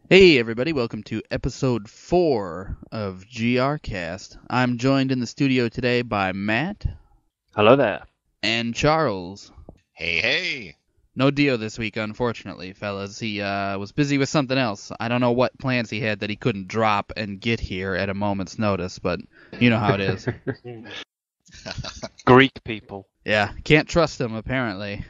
Hey everybody, welcome to episode 4 of GRcast. I'm joined in the studio today by Matt Hello there. and Charles. Hey, hey. No Dio this week, unfortunately, fellas. He was busy with something else. I don't know what plans he had that he couldn't drop and get here at a moment's notice, but you know how it is. Greek people. Yeah, can't trust him apparently.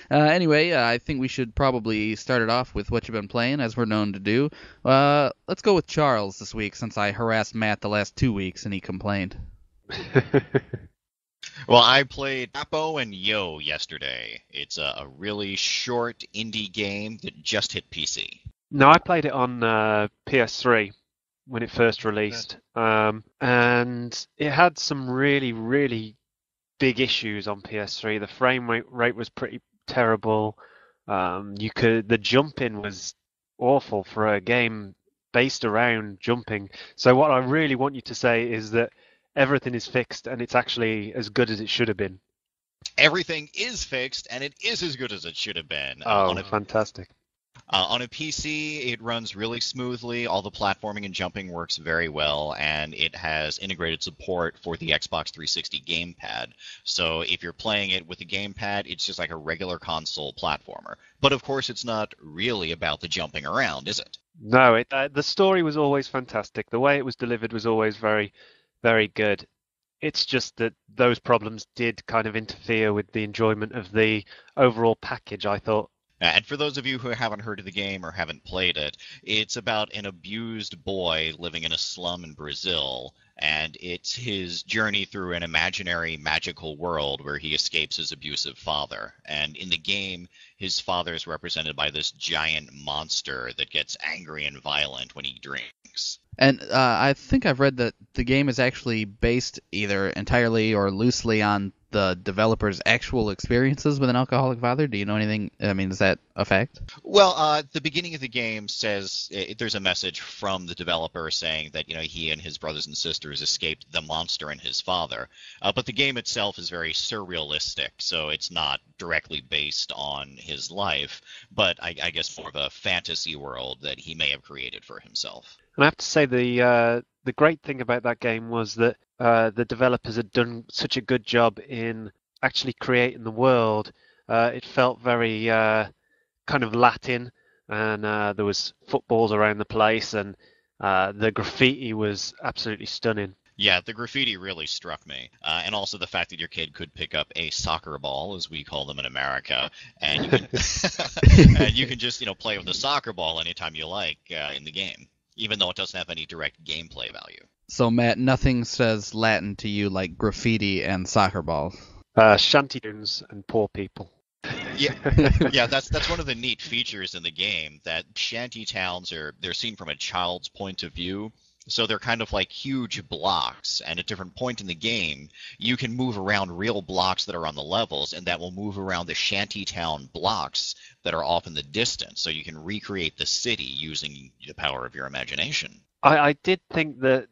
Anyway, I think we should probably start it off with what you've been playing, as we're known to do. Let's go with Charles this week, since I harassed Matt the last 2 weeks and he complained. Well, I played Apo and Yo yesterday. It's a really short indie game that just hit PC. No, I played it on PS3 when it first released, and it had some really, really big issues on PS3. The frame rate was pretty terrible. The jumping was awful for a game based around jumping. So what I really want you to say is that everything is fixed and it's actually as good as it should have been. Everything is fixed, and it is as good as it should have been. Fantastic. On a PC, it runs really smoothly. All the platforming and jumping works very well, and it has integrated support for the Xbox 360 gamepad. So if you're playing it with a gamepad, it's just like a regular console platformer. But of course, it's not really about the jumping around, is it? No, the story was always fantastic. The way it was delivered was always very, very good. It's just that those problems did kind of interfere with the enjoyment of the overall package, I thought. And for those of you who haven't heard of the game or haven't played it, it's about an abused boy living in a slum in Brazil, and it's his journey through an imaginary magical world where he escapes his abusive father. And in the game, his father is represented by this giant monster that gets angry and violent when he drinks. And I think I've read that the game is actually based either entirely or loosely on the developer's actual experiences with an alcoholic father. Do you know anything? I mean, is that a fact? Well, the beginning of the game says there's a message from the developer saying that he and his brothers and sisters escaped the monster and his father. But the game itself is very surrealistic, so it's not directly based on his life, but I guess more of a fantasy world that he may have created for himself. And I have to say the great thing about that game was that the developers had done such a good job in actually creating the world. It felt very kind of Latin, and there was footballs around the place, and the graffiti was absolutely stunning. Yeah, the graffiti really struck me. And also the fact that your kid could pick up a soccer ball, as we call them in America, and you can, and you can just, play with the soccer ball anytime you like in the game, even though it doesn't have any direct gameplay value. So, Matt, nothing says Latin to you like graffiti and soccer balls. Shanty tunes and poor people. Yeah, yeah, that's one of the neat features in the game, that shanty towns they're seen from a child's point of view. So they're kind of like huge blocks, and at different point in the game, you can move around real blocks that are on the levels, and that will move around the shantytown blocks that are off in the distance, so you can recreate the city using the power of your imagination. I did think that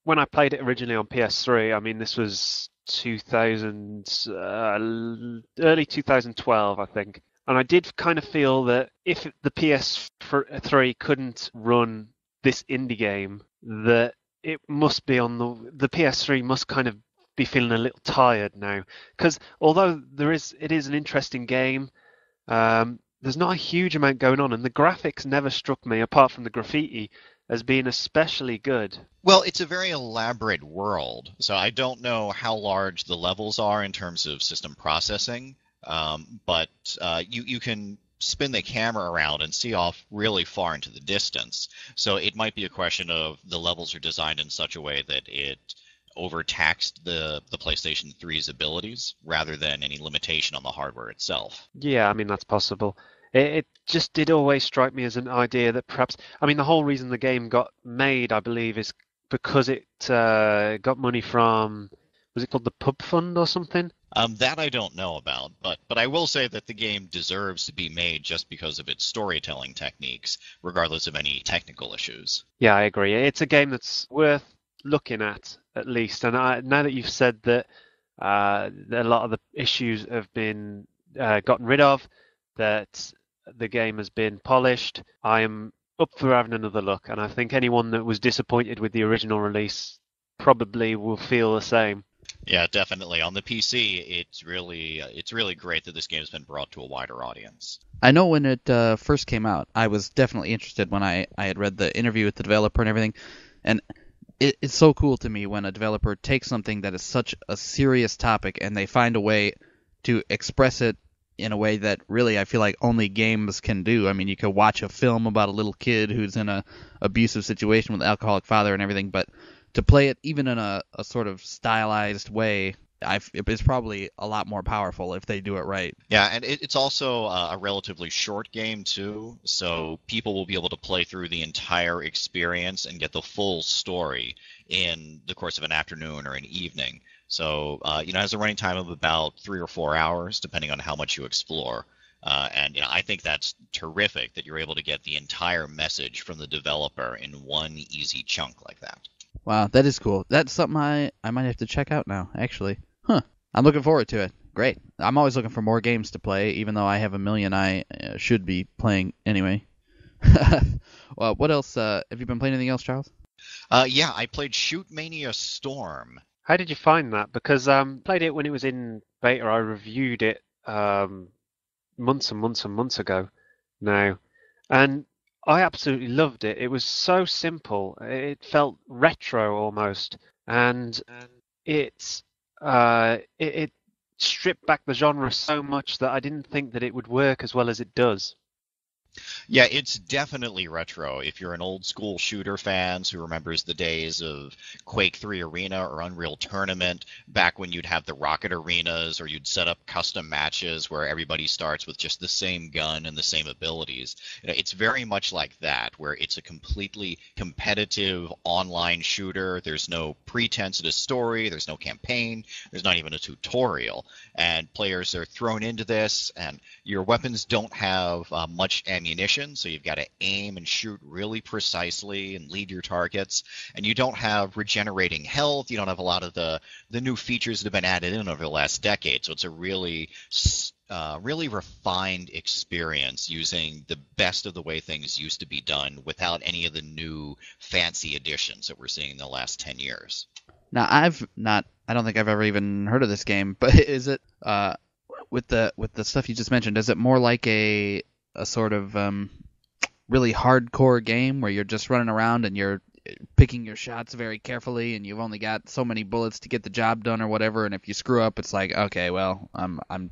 when I played it originally on PS3, I mean, this was 2000, early 2012, I think. And I did kind of feel that if the PS3 couldn't run this indie game, that it must be on the PS3 must kind of be feeling a little tired now. Because although it is an interesting game, there's not a huge amount going on, and the graphics never struck me, apart from the graffiti, as being especially good. Well, it's a very elaborate world, so I don't know how large the levels are in terms of system processing, but you can spin the camera around and see off really far into the distance. So it might be a question of the levels are designed in such a way that it overtaxed the PlayStation 3's abilities rather than any limitation on the hardware itself. Yeah, I mean, that's possible. It just did always strike me as an idea that perhaps, I mean, the whole reason the game got made, I believe, is because it got money from, was it called the Pub Fund or something? That I don't know about, but I will say that the game deserves to be made just because of its storytelling techniques, regardless of any technical issues. Yeah, I agree. It's a game that's worth looking at least. And now that you've said that a lot of the issues have been gotten rid of, that the game has been polished. I am up for having another look, and I think anyone that was disappointed with the original release probably will feel the same. Yeah, definitely. On the PC, it's really great that this game has been brought to a wider audience. I know when it first came out, I was definitely interested when I had read the interview with the developer and everything. And it's so cool to me when a developer takes something that is such a serious topic and they find a way to express it in a way that really I feel like only games can do. I mean, you could watch a film about a little kid who's in a abusive situation with an alcoholic father and everything, but to play it even in a sort of stylized way, it's probably a lot more powerful if they do it right. Yeah, and it's also a relatively short game too, so people will be able to play through the entire experience and get the full story in the course of an afternoon or an evening. So, it has a running time of about 3 or 4 hours, depending on how much you explore. And I think that's terrific that you're able to get the entire message from the developer in one easy chunk like that. Wow, that is cool. That's something I might have to check out now, actually. Huh. I'm looking forward to it. Great. I'm always looking for more games to play, even though I have a million I should be playing anyway. Well, what else? Have you been playing anything else, Charles? Yeah, I played Shoot Mania Storm. How did you find that? Because played it when it was in beta. I reviewed it months and months and months ago now, and I absolutely loved it. It was so simple. It felt retro almost, and it stripped back the genre so much that I didn't think that it would work as well as it does. Yeah, it's definitely retro. If you're an old school shooter fan who remembers the days of Quake 3 Arena or Unreal Tournament, back when you'd have the rocket arenas or you'd set up custom matches where everybody starts with just the same gun and the same abilities. It's very much like that, where it's a completely competitive online shooter. There's no pretense at a story. There's no campaign. There's not even a tutorial. And players are thrown into this, and your weapons don't have much ammunition, so you've got to aim and shoot really precisely and lead your targets. And you don't have regenerating health. You don't have a lot of the new features that have been added in over the last decade. So it's a really refined experience using the best of the way things used to be done without any of the new fancy additions that we're seeing in the last 10 years. Now, I don't think I've ever even heard of this game, but is it, with the stuff you just mentioned, is it more like a sort of really hardcore game where you're just running around and you're picking your shots very carefully and you've only got so many bullets to get the job done or whatever, and if you screw up it's like, okay, well,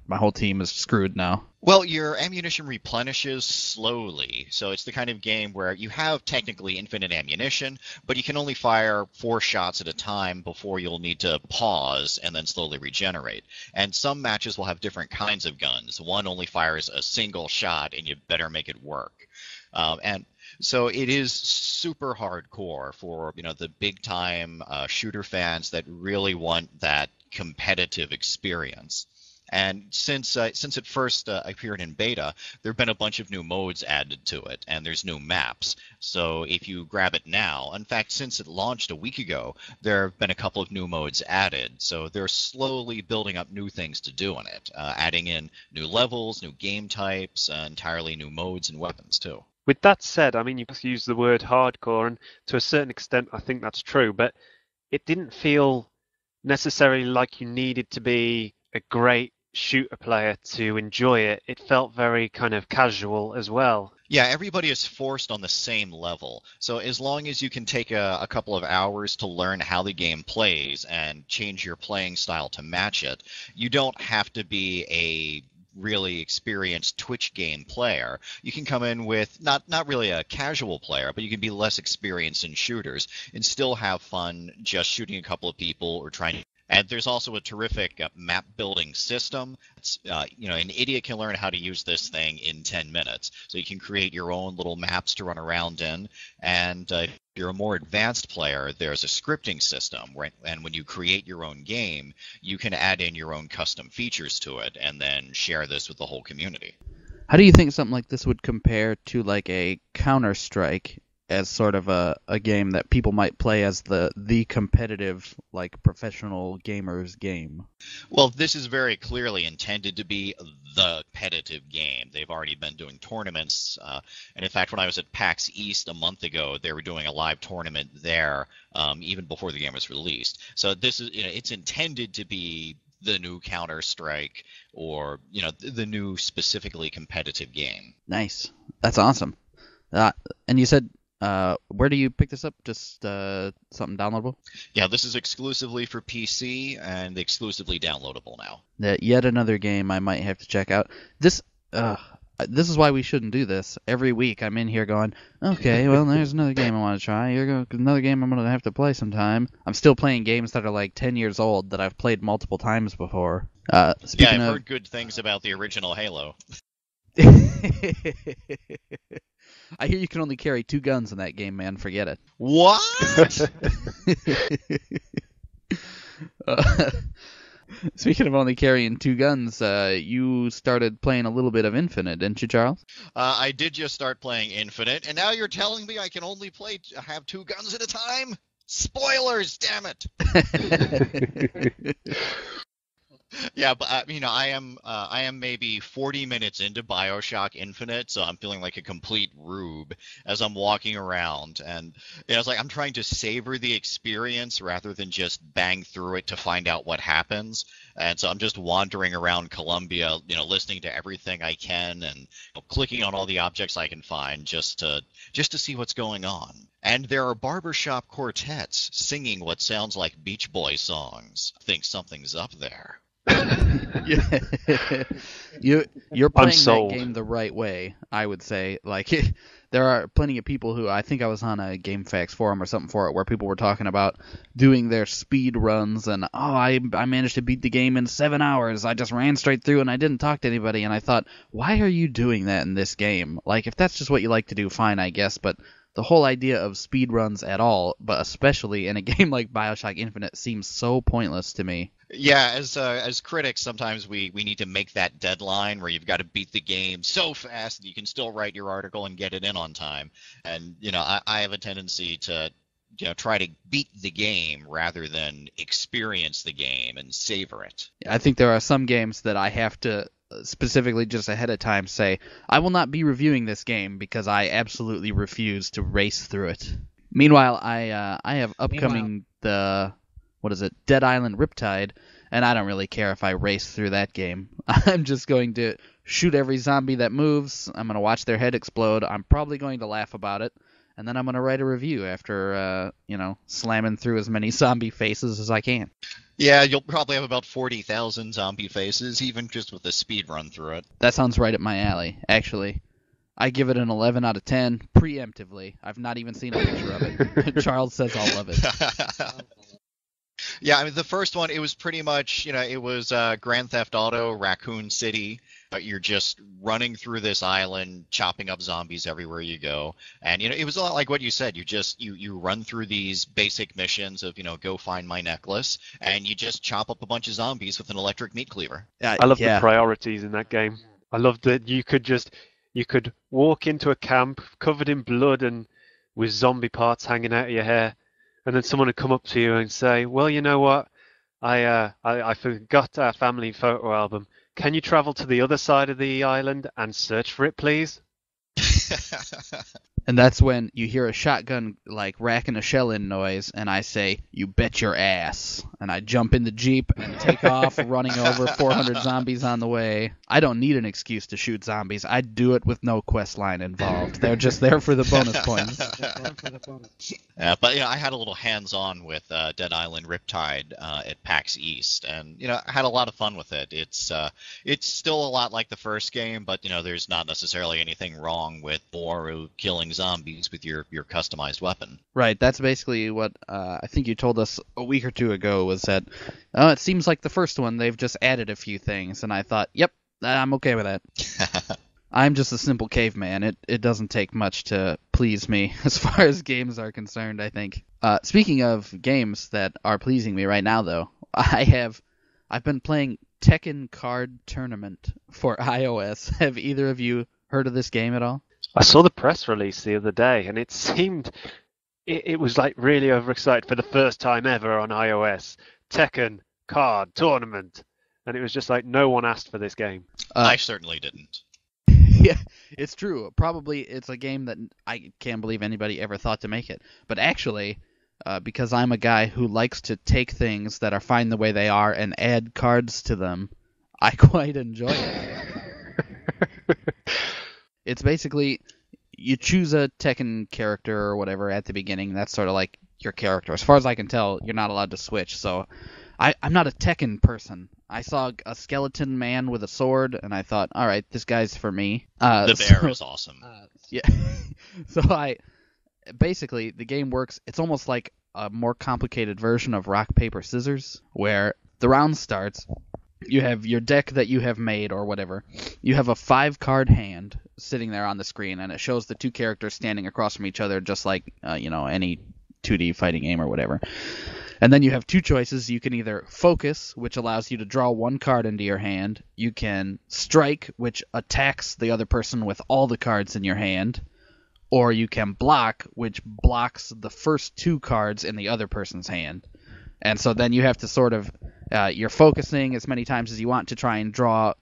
my whole team is screwed now? Well, your ammunition replenishes slowly, so it's the kind of game where you have technically infinite ammunition, but you can only fire 4 shots at a time before you'll need to pause and then slowly regenerate. And some matches will have different kinds of guns. One only fires a single shot, and you better make it work. And so it is super hardcore for the big time shooter fans that really want that competitive experience. And since it first appeared in beta, there have been a bunch of new modes added to it, and there's new maps. So if you grab it now, in fact, since it launched a week ago, there have been a couple of new modes added. So they're slowly building up new things to do in it, adding in new levels, new game types, entirely new modes and weapons too. With that said, I mean, you used the word hardcore, and to a certain extent, I think that's true, but it didn't feel necessarily like you needed to be a great shooter player to enjoy it. It felt very kind of casual as well. Yeah, everybody is forced on the same level. So as long as you can take a couple of hours to learn how the game plays and change your playing style to match it, you don't have to be a really experienced Twitch game player. You can come in with not really a casual player, but you can be less experienced in shooters and still have fun just shooting a couple of people or trying. And there's also a terrific map building system. It's, an idiot can learn how to use this thing in 10 minutes. So you can create your own little maps to run around in. And if you're a more advanced player, there's a scripting system. And when you create your own game, you can add in your own custom features to it and then share this with the whole community. How do you think something like this would compare to like a Counter-Strike as sort of a game that people might play as the competitive, like, professional gamers game. Well, this is very clearly intended to be the competitive game. They've already been doing tournaments, and in fact, when I was at PAX East a month ago, they were doing a live tournament there, even before the game was released. So this is, it's intended to be the new Counter-Strike, or the new specifically competitive game. Nice. That's awesome. And you said, where do you pick this up? Just something downloadable? Yeah, this is exclusively for PC and exclusively downloadable now. Yet another game I might have to check out. This is why we shouldn't do this. Every week I'm in here going, okay, well, there's another game I want to try. Another game I'm going to have to play sometime. I'm still playing games that are like 10 years old that I've played multiple times before. Yeah, I've heard good things about the original Halo. I hear you can only carry 2 guns in that game, man. Forget it. What? Speaking of only carrying 2 guns, you started playing a little bit of Infinite, didn't you, Charles? I did just start playing Infinite, and now you're telling me I can only have 2 guns at a time? Spoilers, damn it! Yeah, but I am maybe 40 minutes into BioShock Infinite, so I'm feeling like a complete rube as I'm walking around, and it's like I'm trying to savor the experience rather than just bang through it to find out what happens. And so I'm just wandering around Columbia, listening to everything I can and clicking on all the objects I can find just to see what's going on. And there are barbershop quartets singing what sounds like Beach Boys songs. I think something's up there. You're playing that game the right way, I would say. Like, there are plenty of people who, I think I was on a GameFAQs forum or something for it, where people were talking about doing their speed runs, and I managed to beat the game in 7 hours. I just ran straight through and I didn't talk to anybody. And I thought, why are you doing that in this game? Like, if that's just what you like to do, fine, I guess. But the whole idea of speed runs at all, but especially in a game like BioShock Infinite, seems so pointless to me. Yeah, as critics, sometimes we need to make that deadline where you've got to beat the game so fast that you can still write your article and get it in on time. And I have a tendency to try to beat the game rather than experience the game and savor it. I think there are some games that I have to specifically just ahead of time say, I will not be reviewing this game because I absolutely refuse to race through it. Meanwhile, I have upcoming Dead Island Riptide, and I don't really care if I race through that game. I'm just going to shoot every zombie that moves. I'm going to watch their head explode. I'm probably going to laugh about it, and then I'm going to write a review after, slamming through as many zombie faces as I can. Yeah, you'll probably have about 40,000 zombie faces, even just with a speed run through it. That sounds right up my alley, actually. I give it an 11 out of 10, preemptively. I've not even seen a picture of it. Charles says I'll love it. Yeah, I mean, the first one, it was pretty much, it was Grand Theft Auto, Raccoon City. You're just running through this island, chopping up zombies everywhere you go. And, it was a lot like what you said. You run through these basic missions of, go find my necklace, and you just chop up a bunch of zombies with an electric meat cleaver. I love the priorities in that game. I love that you could walk into a camp covered in blood and with zombie parts hanging out of your hair. And then someone would come up to you and say, well, you know what? I forgot our family photo album. Can you travel to the other side of the island and search for it, please? And that's when you hear a shotgun, like, racking a shell in noise, and I say, you bet your ass. And I jump in the Jeep and take off, running over 400 zombies on the way. I don't need an excuse to shoot zombies. I'd do it with no quest line involved. They're just there for the bonus points. Yeah, but I had a little hands-on with Dead Island Riptide at PAX East, and I had a lot of fun with it. It's still a lot like the first game, but there's not necessarily anything wrong with more killing zombies with your customized weapon. Right, that's basically what I think you told us a week or two ago, was that it seems like the first one, they've just added a few things, and I thought, yep, I'm okay with that. I'm just a simple caveman. It doesn't take much to please me as far as games are concerned, I think. Speaking of games that are pleasing me right now, though, I've been playing Tekken Card Tournament for iOS. Have either of you heard of this game at all? I saw the press release the other day, and it seemed it was like really overexcited for the first time ever on iOS. Tekken card tournament, and it was just like no one asked for this game. I certainly didn't. Yeah, it's true. Probably it's a game that I can't believe anybody ever thought to make it. But actually, because I'm a guy who likes to take things that are fine the way they are and add cards to them, I quite enjoy it. It's basically you choose a Tekken character or whatever at the beginning. That's sort of like your character. As far as I can tell, you're not allowed to switch. So I'm not a Tekken person. I saw a skeleton man with a sword, and I thought, all right, this guy's for me. The bear is awesome. Yeah. So basically, the game works. It's almost like a more complicated version of rock, paper, scissors, where the round starts. You have your deck that you have made or whatever. You have a 5-card hand sitting there on the screen, and it shows the two characters standing across from each other, just like any 2D fighting game or whatever. And then you have two choices. You can either focus, which allows you to draw one card into your hand. You can strike, which attacks the other person with all the cards in your hand. Or you can block, which blocks the first 2 cards in the other person's hand. And so then you have to sort of, you're focusing as many times as you want to try and draw,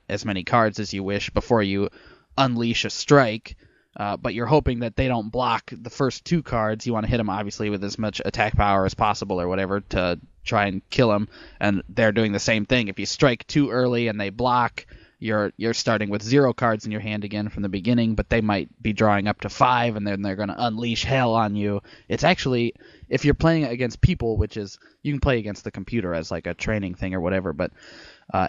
as many cards as you wish before you unleash a strike. But you're hoping that they don't block the first 2 cards. You want to hit them, obviously, with as much attack power as possible or whatever to try and kill them. And they're doing the same thing. If you strike too early and they block, you're starting with 0 cards in your hand again from the beginning, but they might be drawing up to 5, and then they're going to unleash hell on you. It's actually, if you're playing against people, which is, you can play against the computer as like a training thing or whatever, but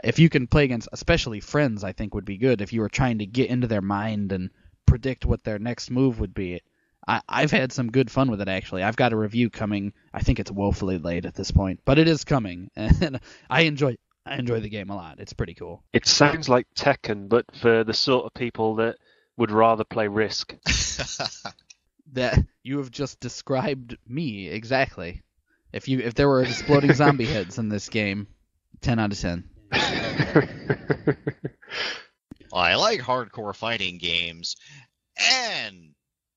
if you can play against, especially friends, I think would be good. If you were trying to get into their mind and predict what their next move would be. I've had some good fun with it, actually. I've got a review coming. I think it's woefully late at this point, but it is coming, and I enjoy the game a lot. It's pretty cool. It sounds like Tekken, but for the sort of people that would rather play Risk. That you have just described me exactly. If there were exploding zombie heads in this game, 10 out of 10. Well, I like hardcore fighting games and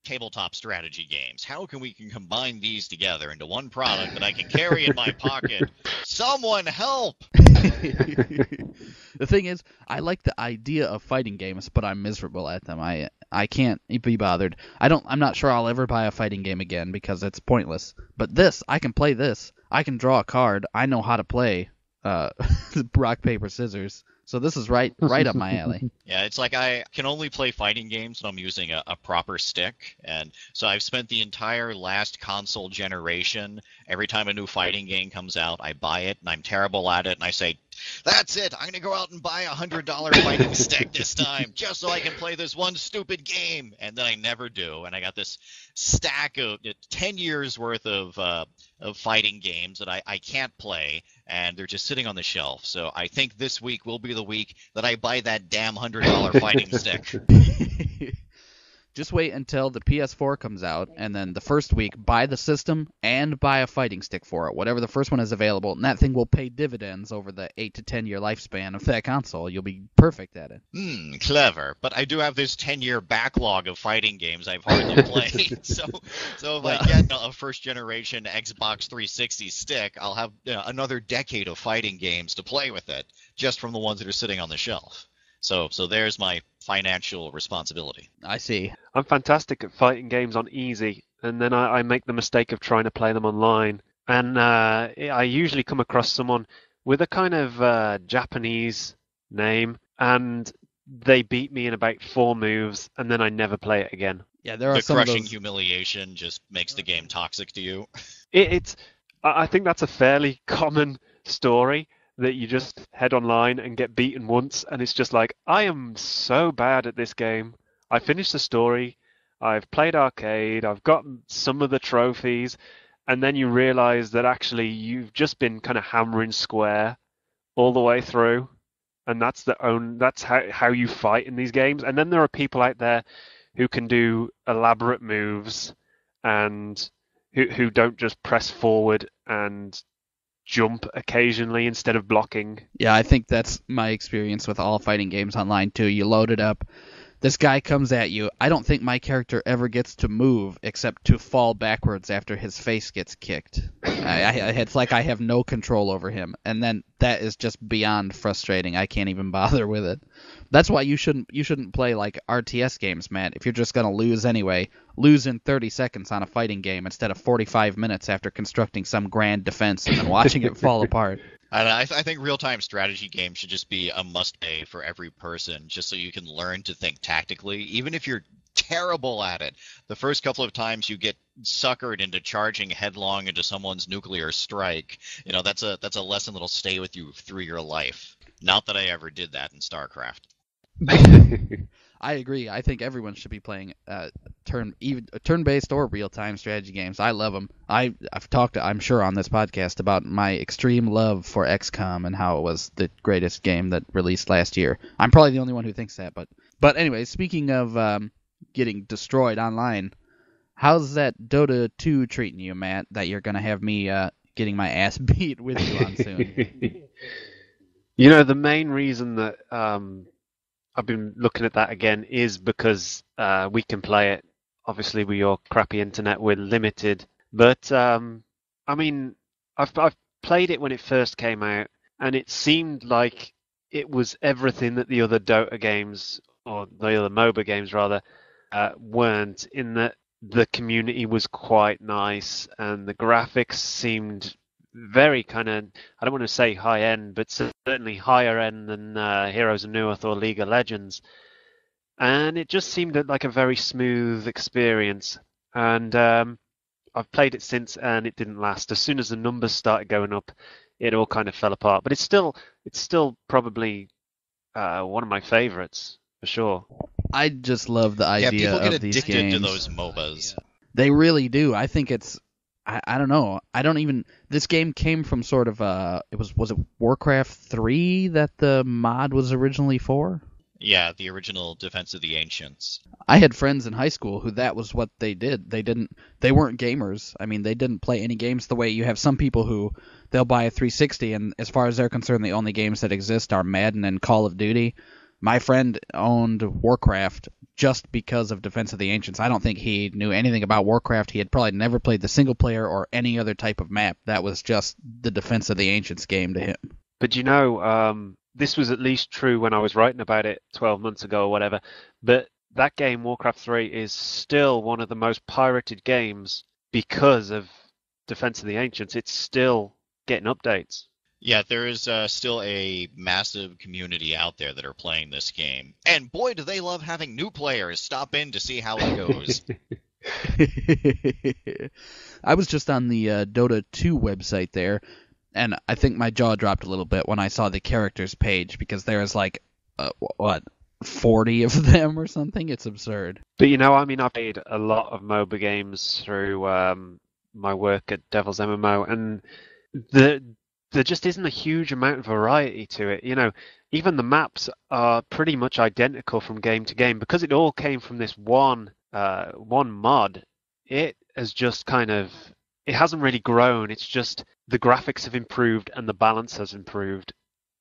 tabletop strategy games. How can we combine these together into one product that I can carry in my pocket? Someone help! The thing is, I like the idea of fighting games, but I'm miserable at them. I can't be bothered. I'm not sure I'll ever buy a fighting game again because it's pointless. But this, I can play this. I can draw a card. I know how to play rock, paper, scissors. So this is right up my alley. Yeah, it's like I can only play fighting games when I'm using a proper stick. And so I've spent the entire last console generation, every time a new fighting game comes out, I buy it, and I'm terrible at it, and I say, that's it, I'm going to go out and buy a $100 fighting stick this time, just so I can play this one stupid game. And then I never do. And I got this stack of 10 years worth of fighting games that I can't play, and they're just sitting on the shelf. So I think this week will be the week that I buy that damn $100 fighting stick. Just wait until the PS4 comes out, and then the first week, buy the system and buy a fighting stick for it, whatever the first one is available, and that thing will pay dividends over the 8 to 10 year lifespan of that console. You'll be perfect at it. Clever. But I do have this 10-year backlog of fighting games I've hardly played. So if I get a first-generation Xbox 360 stick, I'll have another decade of fighting games to play with it, just from the ones that are sitting on the shelf. So there's my financial responsibility. I see. I'm fantastic at fighting games on easy, and then I make the mistake of trying to play them online. And I usually come across someone with a kind of Japanese name, and they beat me in about 4 moves, and then I never play it again. Yeah, there are the some crushing of those... humiliation just makes the game toxic to you. I think that's a fairly common story, that you just head online and get beaten once, and it's just like, I am so bad at this game. I finished the story, I've played arcade, I've gotten some of the trophies, and then you realize that actually you've just been kind of hammering square all the way through, and that's how you fight in these games. And then there are people out there who can do elaborate moves and who don't just press forward and jump occasionally instead of blocking. Yeah, I think that's my experience with all fighting games online too. You load it up, This guy comes at you. I don't think my character ever gets to move except to fall backwards after his face gets kicked. It's like I have no control over him, and then that is just beyond frustrating. I can't even bother with it. That's why you shouldn't play like RTS games, Matt. If you're just gonna lose anyway, lose in 30 seconds on a fighting game instead of 45 minutes after constructing some grand defense and then watching it fall apart. I think real-time strategy games should just be a must-play for every person, just so you can learn to think tactically. Even if you're terrible at it, the first couple of times you get suckered into charging headlong into someone's nuclear strike, that's a lesson that'll stay with you through your life. Not that I ever did that in StarCraft. I agree. I think everyone should be playing turn-based or real-time strategy games. I love them. I've talked, I'm sure, on this podcast about my extreme love for XCOM and how it was the greatest game that released last year. I'm probably the only one who thinks that, but anyway, speaking of getting destroyed online, how's that Dota 2 treating you, Matt? That you're gonna have me getting my ass beat with you on soon. The main reason that I've been looking at that again is because we can play it. Obviously, with your crappy internet, we're limited. But I've played it when it first came out, and it seemed like it was everything that the other Dota games, or the other MOBA games rather, weren't. In that the community was quite nice, and the graphics seemed very kind of, I don't want to say high end, but certainly higher end than Heroes of Newerth or League of Legends. And it just seemed like a very smooth experience. And I've played it since, and it didn't last. As soon as the numbers started going up, it all kind of fell apart. But it's still probably one of my favorites for sure. I just love the idea of these games. People get addicted to those MOBAs. They really do. I think it's. I don't know. This game came from sort of was it Warcraft 3 that the mod was originally for? Yeah, the original Defense of the Ancients. I had friends in high school who that was what they did. They weren't gamers. I mean, they didn't play any games the way you have some people who they'll buy a 360 and as far as they're concerned, the only games that exist are Madden and Call of Duty. My friend owned Warcraft just because of Defense of the Ancients. I don't think he knew anything about Warcraft. He had probably never played the single player or any other type of map. That was just the Defense of the Ancients game to him. But this was at least true when I was writing about it 12 months ago or whatever. But that game, Warcraft 3, is still one of the most pirated games because of Defense of the Ancients. It's still getting updates. Yeah, there is still a massive community out there that are playing this game. And boy, do they love having new players stop in to see how it goes. I was just on the Dota 2 website there, and I think my jaw dropped a little bit when I saw the characters page, because there's like, 40 of them or something? It's absurd. But I've played a lot of MOBA games through my work at Devil's MMO, and there just isn't a huge amount of variety to it. Even the maps are pretty much identical from game to game because it all came from this one mod. It has just it hasn't really grown. It's just the graphics have improved and the balance has improved,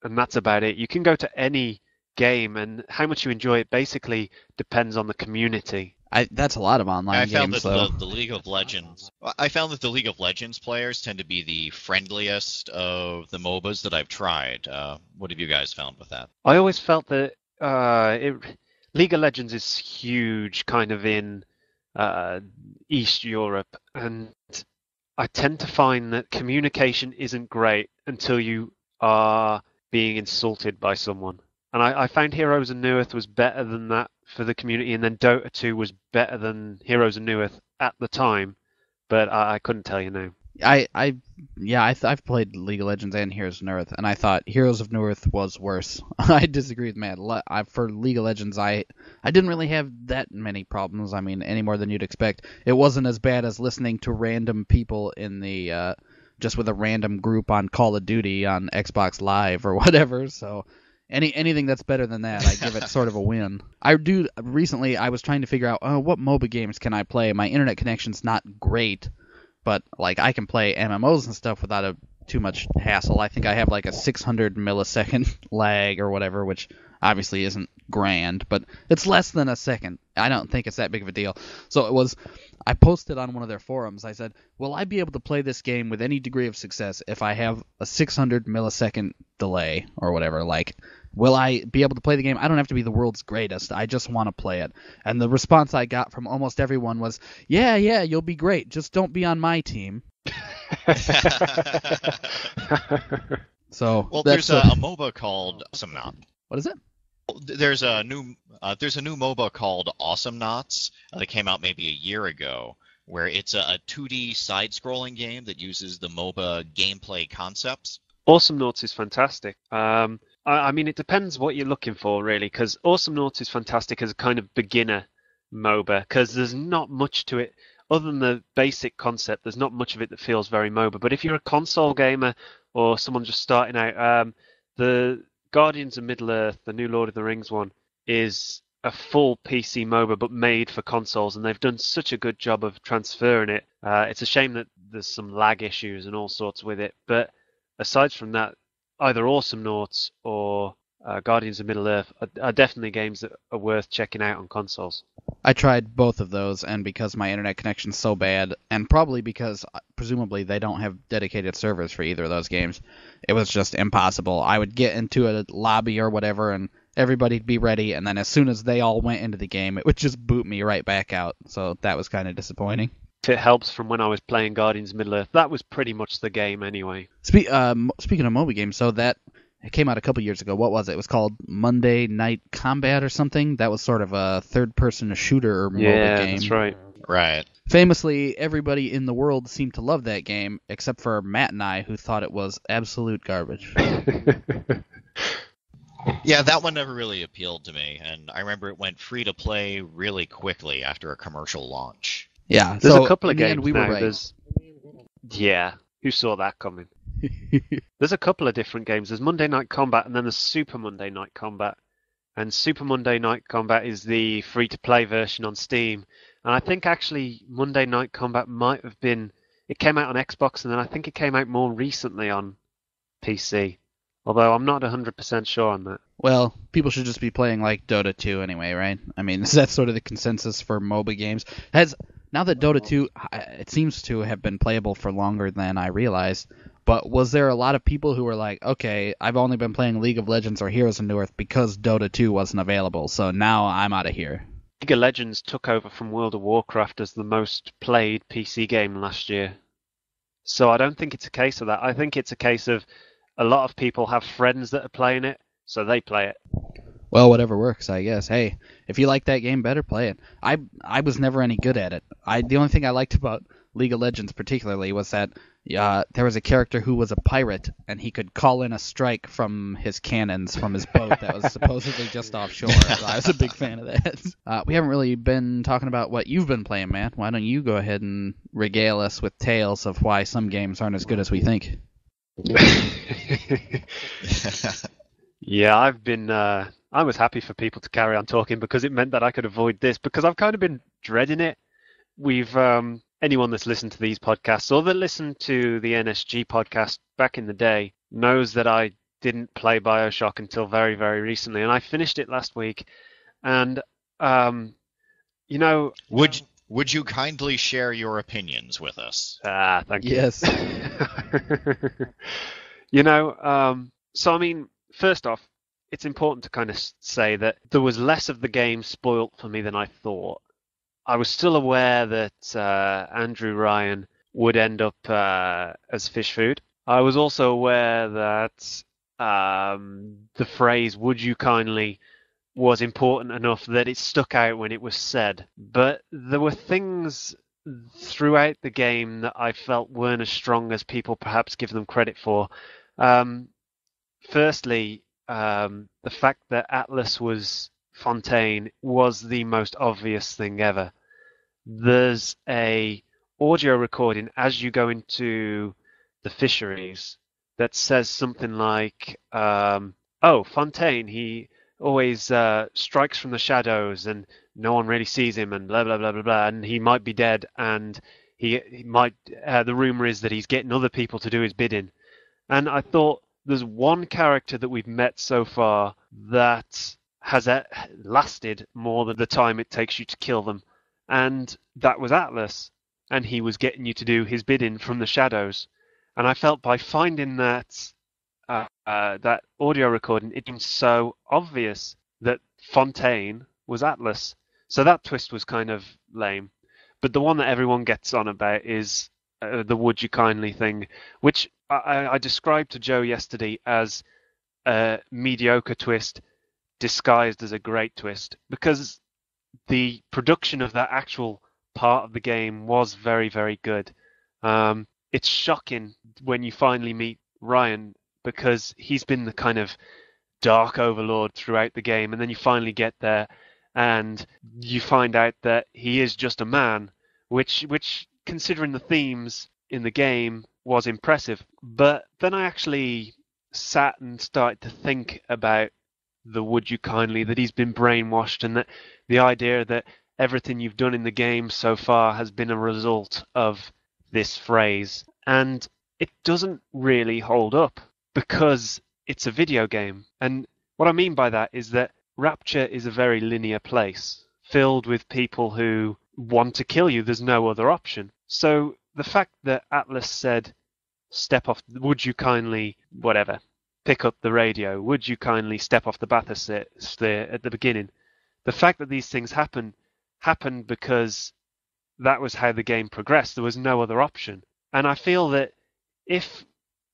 and that's about it. You can go to any game, and how much you enjoy it basically depends on the community. That's a lot of online games, though. I found that the League of Legends players tend to be the friendliest of the MOBAs that I've tried. What have you guys found with that? I always felt that League of Legends is huge, kind of in East Europe, and I tend to find that communication isn't great until you are being insulted by someone. And I found Heroes of Newerth was better than that for the community, and then Dota 2 was better than Heroes of Newerth at the time, but I couldn't tell you now. I've played League of Legends and Heroes of Newerth, and I thought Heroes of Newerth was worse. I disagree with Matt. For League of Legends, I didn't really have that many problems. I mean, any more than you'd expect. It wasn't as bad as listening to random people in the just with a random group on Call of Duty on Xbox Live or whatever. So anything that's better than that, I give it sort of a win. Recently I was trying to figure out what MOBA games can I play. My internet connection's not great, but like I can play MMOs and stuff without too much hassle. I think I have like a 600 millisecond lag or whatever, which obviously isn't grand, but it's less than a second. I don't think it's that big of a deal. So I posted on one of their forums. I said, will I be able to play this game with any degree of success if I have a 600 millisecond delay or whatever? Like, will I be able to play the game? I don't have to be the world's greatest. I just want to play it. And the response I got from almost everyone was, yeah, you'll be great. Just don't be on my team. So well, there's a MOBA called Awesome Knot. What is it? There's a new MOBA called Awesome Knots that came out maybe a year ago, where it's a 2D side-scrolling game that uses the MOBA gameplay concepts. Awesome Noughts is fantastic. I mean, it depends what you're looking for, really, because Awesome Noughts is fantastic as a kind of beginner MOBA, because there's not much to it. Other than the basic concept, there's not much of it that feels very MOBA. But if you're a console gamer or someone just starting out, the Guardians of Middle-earth, the new Lord of the Rings one, is a full PC MOBA but made for consoles, and they've done such a good job of transferring it. It's a shame that there's some lag issues and all sorts with it, but aside from that, either Awesome Noughts or Guardians of Middle-earth are definitely games that are worth checking out on consoles. I tried both of those, and because my internet connection's so bad, and probably because presumably they don't have dedicated servers for either of those games, it was just impossible. I would get into a lobby or whatever, and everybody'd be ready, and then as soon as they all went into the game, it would just boot me right back out. So that was kind of disappointing. If it helps from when I was playing Guardians of Middle-earth, that was pretty much the game anyway. Speaking of MOBA games, so that it came out a couple years ago. What was it? It was called Monday Night Combat or something. That was sort of a third-person shooter MOBA game. Yeah, that's right. Right. Famously, everybody in the world seemed to love that game, except for Matt and I, who thought it was absolute garbage. Yeah, that one never really appealed to me, and I remember it went free to play really quickly after a commercial launch. Yeah, there's so a couple of in the games end, we now. were right. Yeah, who saw that coming? There's a couple of different games. There's Monday Night Combat, and then there's Super Monday Night Combat. And Super Monday Night Combat is the free-to-play version on Steam. And I think actually Monday Night Combat might have been... It came out on Xbox, and then I think it came out more recently on PC. Although I'm not 100% sure on that. Well, people should just be playing like Dota 2 anyway, right? I mean, that's sort of the consensus for MOBA games. Now that Dota 2, it seems to have been playable for longer than I realized, but was there a lot of people who were like, okay, I've only been playing League of Legends or Heroes of Newerth because Dota 2 wasn't available, so now I'm out of here? League of Legends took over from World of Warcraft as the most played PC game last year. So I don't think it's a case of that. I think it's a case of a lot of people have friends that are playing it, so they play it. Well, whatever works, I guess. Hey, if you like that game better, play it. I was never any good at it. The only thing I liked about League of Legends particularly was that there was a character who was a pirate, and he could call in a strike from his cannons from his boat that was supposedly just offshore. So I was a big fan of that. We haven't really been talking about what you've been playing, Matt. Why don't you go ahead and regale us with tales of why some games aren't as good as we think? Yeah, I've been... I was happy for people to carry on talking because it meant that I could avoid this, because I've kind of been dreading it. We've anyone that's listened to these podcasts or that listened to the NSG podcast back in the day knows that I didn't play BioShock until very, very recently, and I finished it last week. And you know, would you kindly share your opinions with us? Thank you. Yes. You know, so I mean, first off, it's important to kind of say that there was less of the game spoilt for me than I thought. I was still aware that Andrew Ryan would end up as fish food. I was also aware that the phrase "would you kindly" was important enough that it stuck out when it was said. But there were things throughout the game that I felt weren't as strong as people perhaps give them credit for. Firstly, the fact that Atlas was Fontaine was the most obvious thing ever. There's a audio recording as you go into the fisheries that says something like, oh, Fontaine, he always strikes from the shadows and no one really sees him and blah, blah, blah, blah, blah, and he might be dead, and he might, the rumor is that he's getting other people to do his bidding. And I thought there's one character that we've met so far that has lasted more than the time it takes you to kill them, and that was Atlas, and he was getting you to do his bidding from the shadows. And I felt by finding that that audio recording, it seemed so obvious that Fontaine was Atlas. So that twist was kind of lame. But the one that everyone gets on about is the "Would you kindly" thing, which I described to Joe yesterday as a mediocre twist disguised as a great twist, because the production of that actual part of the game was very, very good. It's shocking when you finally meet Ryan, because he's been the kind of dark overlord throughout the game, and then you finally get there and you find out that he is just a man, which considering the themes in the game was impressive. But then I actually sat and started to think about the "Would you kindly," that he's been brainwashed, and that the idea that everything you've done in the game so far has been a result of this phrase. And it doesn't really hold up, because it's a video game. And what I mean by that is that Rapture is a very linear place, filled with people who want to kill you. There's no other option. So the fact that Atlas said, "Step off, would you kindly, whatever, pick up the radio, would you kindly step off the bathysphere" at the beginning, the fact that these things happened because that was how the game progressed. There was no other option. And I feel that if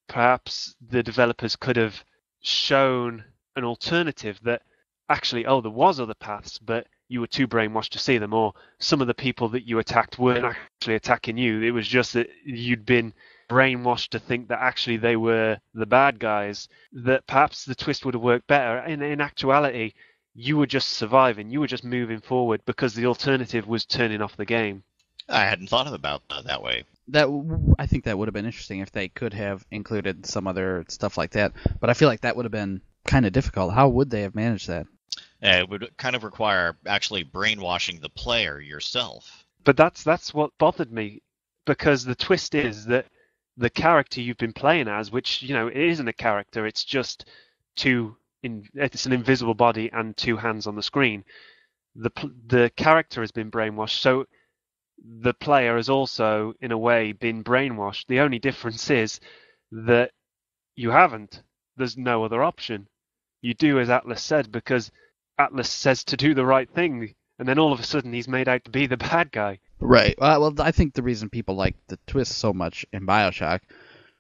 perhaps the developers could have shown an alternative, that actually, there was other paths, but you were too brainwashed to see them, or some of the people that you attacked weren't actually attacking you. It was just that you'd been brainwashed to think that actually they were the bad guys, that perhaps the twist would have worked better. In actuality, you were just surviving. You were just moving forward, because the alternative was turning off the game. I hadn't thought about it that way. I think that would have been interesting if they could have included some other stuff like that. But I feel like that would have been kind of difficult. How would they have managed that? It would kind of require actually brainwashing the player yourself. But that's what bothered me, because the twist is that the character you've been playing as, which, it isn't a character, it's just it's an invisible body and two hands on the screen. The character has been brainwashed, so the player has also, in a way, been brainwashed. The only difference is that you haven't. There's no other option. You do as Atlas said, because Atlas says to do the right thing, and then all of a sudden he's made out to be the bad guy. Right. Well, I think the reason people like the twist so much in BioShock,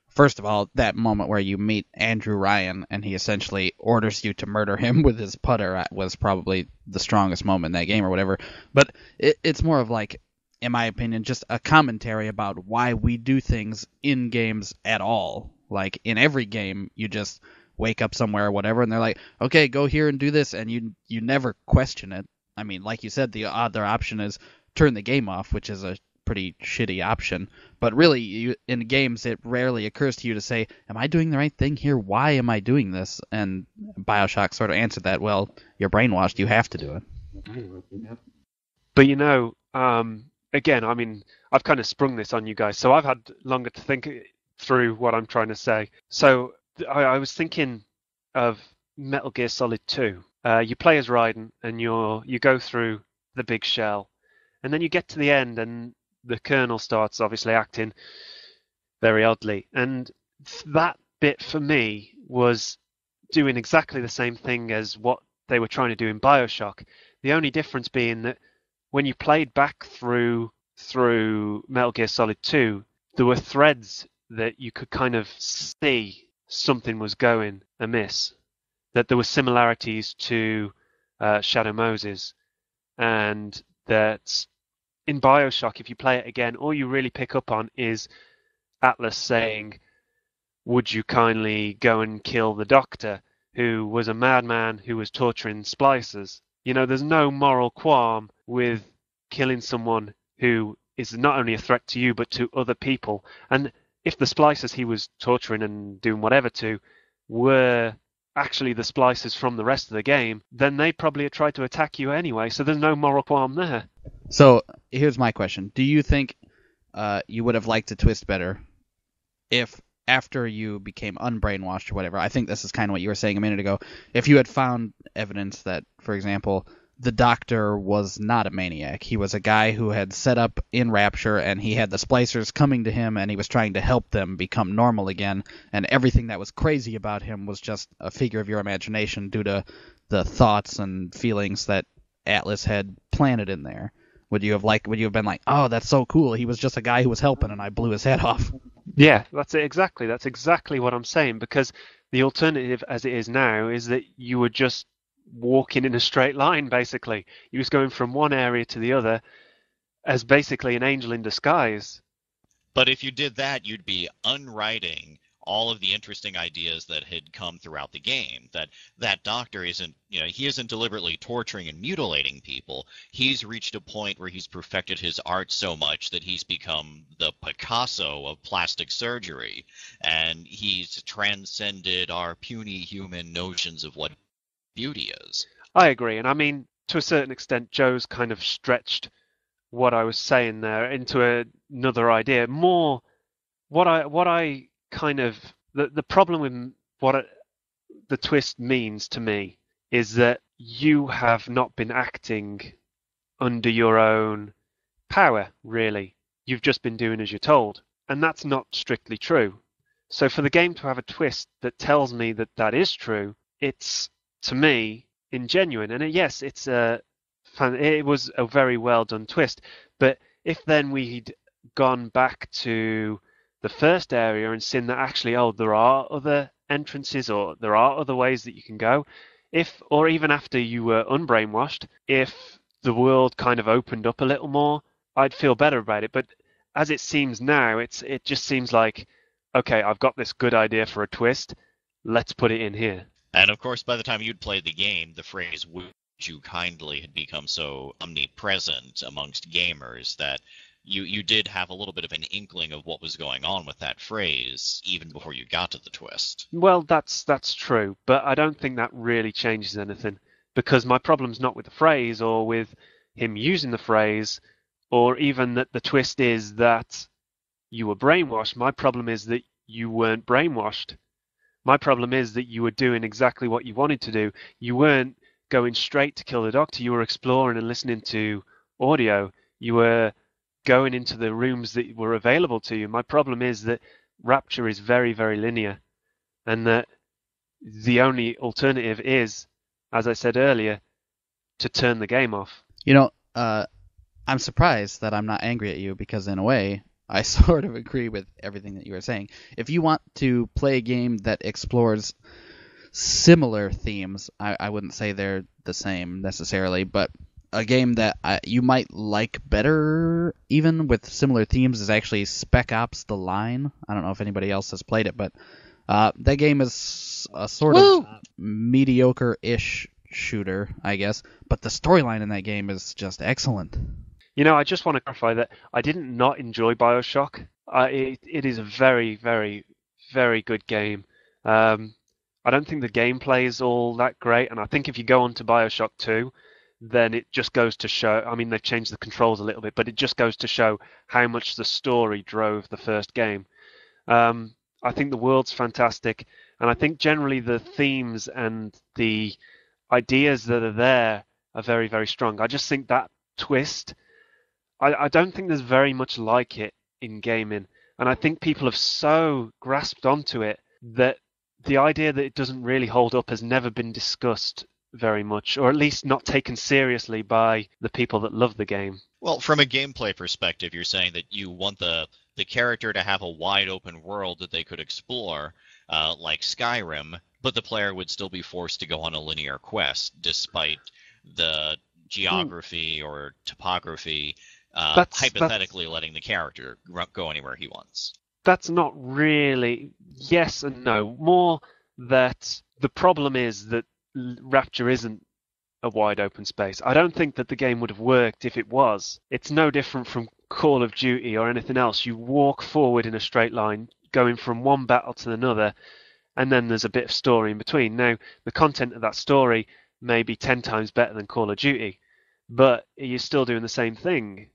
first of all, that moment where you meet Andrew Ryan and he essentially orders you to murder him with his putter was probably the strongest moment in that game or whatever. But it's more of like, in my opinion, just a commentary about why we do things in games at all. Like, in every game, you just wake up somewhere or whatever, and they're like, okay, go here and do this, and you never question it. I mean, like you said, the other option is turn the game off, which is a pretty shitty option. But really, in games, it rarely occurs to you to say, am I doing the right thing here? Why am I doing this? And BioShock sort of answered that, well, you're brainwashed, you have to do it. But again, I mean, I've kind of sprung this on you guys, so I've had longer to think through what I'm trying to say. So I was thinking of Metal Gear Solid 2. You play as Raiden, and you go through the big shell, and then you get to the end, and the Colonel starts obviously acting very oddly. And that bit for me was doing exactly the same thing as what they were trying to do in BioShock. The only difference being that when you played back through Metal Gear Solid 2, there were threads that you could kind of see something was going amiss, that there were similarities to Shadow Moses, and that in BioShock, if you play it again, all you really pick up on is Atlas saying, "Would you kindly go and kill the doctor, who was a madman who was torturing splicers?" There's no moral qualm with killing someone who is not only a threat to you, but to other people. And if the splicers he was torturing and doing whatever to were actually the splicers from the rest of the game, then they probably had tried to attack you anyway, so there's no moral qualm there. So here's my question. Do you think you would have liked the twist better if after you became unbrainwashed or whatever, I think this is kind of what you were saying a minute ago. If you had found evidence that, for example, the doctor was not a maniac, he was a guy who had set up in Rapture, and he had the splicers coming to him, and he was trying to help them become normal again, and everything that was crazy about him was just a figure of your imagination due to the thoughts and feelings that Atlas had planted in there. Would you have been like, oh, that's so cool, he was just a guy who was helping and I blew his head off? Yeah, that's it exactly. That's exactly what I'm saying, because the alternative as it is now is that you were just walking in a straight line, basically. You was going from one area to the other as basically an angel in disguise. But if you did that, you'd be unwriting all of the interesting ideas that had come throughout the game. That doctor isn't, he isn't deliberately torturing and mutilating people. He's reached a point where he's perfected his art so much that he's become the Picasso of plastic surgery, and he's transcended our puny human notions of what beauty is. I agree, and I mean, to a certain extent, Joe's kind of stretched what I was saying there into another idea. More, what I kind of the problem with the twist means to me is that you have not been acting under your own power, really. You've just been doing as you're told, and that's not strictly true. So for the game to have a twist that tells me that that is true, it's, to me, ingenuine. And yes, it was a very well done twist. But if then we'd gone back to the first area and seen that actually, there are other entrances or there are other ways that you can go, or even after you were unbrainwashed, if the world kind of opened up a little more, I'd feel better about it. But as it seems now, it just seems like, okay, I've got this good idea for a twist, let's put it in here. And of course, by the time you'd played the game, the phrase "would you kindly" had become so omnipresent amongst gamers that you did have a little bit of an inkling of what was going on with that phrase even before you got to the twist. Well, that's true, but I don't think that really changes anything, because my problem's not with the phrase or with him using the phrase, or even that the twist is that you were brainwashed. My problem is that you weren't brainwashed. My problem is that you were doing exactly what you wanted to do. You weren't going straight to kill the doctor. You were exploring and listening to audio. You were going into the rooms that were available to you. My problem is that Rapture is very, very linear, and that the only alternative is, as I said earlier, to turn the game off. I'm surprised that I'm not angry at you, because in a way, I sort of agree with everything that you were saying. If you want to play a game that explores similar themes, I wouldn't say they're the same necessarily, but a game that you might like better, even with similar themes, is actually Spec Ops: The Line. I don't know if anybody else has played it, but that game is a sort of mediocre-ish shooter, I guess, but the storyline in that game is just excellent. I just want to clarify that I didn't not enjoy BioShock. It is a very, very, very good game. I don't think the gameplay is all that great, and I think if you go on to BioShock 2, then it just goes to show, I mean, they've changed the controls a little bit, but it just goes to show how much the story drove the first game. I think the world's fantastic, and I think generally the themes and the ideas that are there are very, very strong. I just think that twist, I don't think there's very much like it in gaming, and I think people have so grasped onto it that the idea that it doesn't really hold up has never been discussed very much, or at least not taken seriously by the people that love the game. Well, from a gameplay perspective, you're saying that you want the character to have a wide open world that they could explore, like Skyrim, but the player would still be forced to go on a linear quest despite the geography or topography hypothetically letting the character go anywhere he wants. That's not really yes and no. More that the problem is that Rapture isn't a wide open space. I don't think that the game would have worked if it was. It's no different from Call of Duty or anything else. You walk forward in a straight line, going from one battle to another, and then there's a bit of story in between. Now, the content of that story may be 10 times better than Call of Duty, but you're still doing the same thing.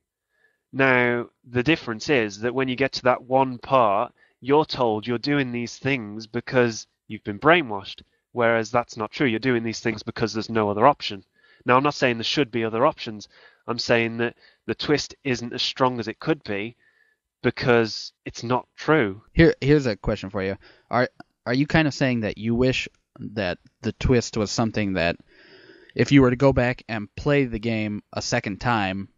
Now, the difference is that when you get to that one part, you're told you're doing these things because you've been brainwashed, whereas that's not true. You're doing these things because there's no other option. Now, I'm not saying there should be other options. I'm saying that the twist isn't as strong as it could be because it's not true. Here's a question for you. Are you kind of saying that you wish that the twist was something that if you were to go back and play the game a second time,